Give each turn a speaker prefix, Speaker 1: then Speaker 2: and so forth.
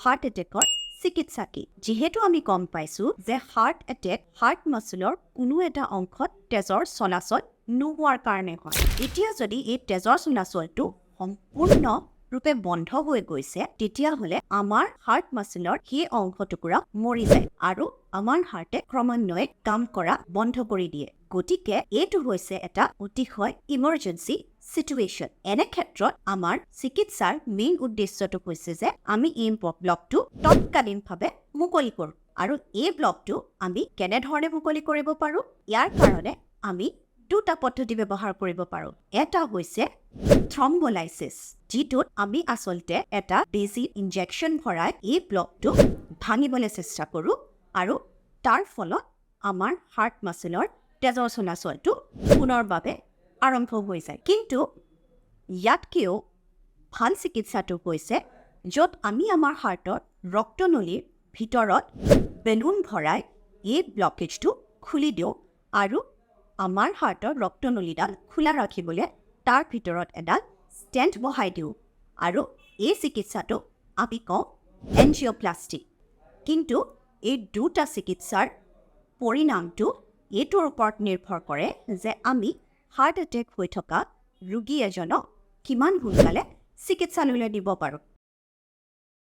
Speaker 1: heart এটেকৰ চিকিৎসা কি যেহেতু আমি গম পাইছো যে হাৰ্ট এটেক হাৰ্ট মাসলৰ কোনো এটা অংশত তেজৰ চলাচল নোহোৱাৰ কাৰণে হয় এতিয়া যদি এই তেজৰ চলাচলটো সম্পূৰ্ণ ৰূপে বন্ধ হৈ গৈছে তেতিয়া হলে আমাৰ হাৰ্ট মাসলৰ সেই অংশটুকুৰা মৰি যায় আৰু আমাৰ হাৰ্টে ক্ৰমান্বয়ে কাম কৰা বন্ধ কৰি দিয়ে গতিকে এইটো হৈছে এটা অতিশয় ইমাৰ্জেন্সি সিচুৱেশন এনে ক্ষেত্ৰত আমাৰ চিকিৎসাৰ মেইন উদ্দেশ্যটো হৈছে যে আমি এই ব্লকটো তৎকালীনভাৱে মুকলি কৰো আৰু এই ব্লকটো আমি কেনে ধৰণে মুকলি কৰিব পাৰো ইয়াৰ কাৰণে আমি দুটা পদ্ধতি ব্যৱহাৰ কৰিব পাৰো এটা হৈছে থ্ৰম্বোলাইসিস যিটোত আমি আসলতে এটা বেজি ইনজেকশন ভৰাই এই ব্লকটো ভাঙিবলৈ চেষ্টা কৰো আৰু তাৰ ফলত আমাৰ হাৰ্ট মাসলৰ তেজৰ চলাচলটো পুনৰভাৱে আৰম্ভ হৈ যায় কিন্তু ইয়াতকেও ভাল চিকিৎসাটো হৈছে য'ত আমি আমাৰ হাৰ্টৰ ৰক্তনলীৰ ভিতৰত বেলুন ভৰাই এই ব্লকেজটো খুলি দিওঁ আৰু আমাৰ হাৰ্টৰ ৰক্তনলীডাল খোলা ৰাখিবলৈ তাৰ ভিতৰত এডাল ষ্টেণ্ট বহাই দিওঁ আৰু এই চিকিৎসাটো আমি কওঁ এনজিঅপ্লাষ্টি কিন্তু এই দুটা চিকিৎসাৰ পৰিণামটো এইটোৰ ওপৰত নিৰ্ভৰ কৰে যে আমি হাৰ্ট এটেক হৈ থকা ৰোগী এজনক কিমান সোনকালে চিকিৎসালয়লৈ দিব পাৰোঁ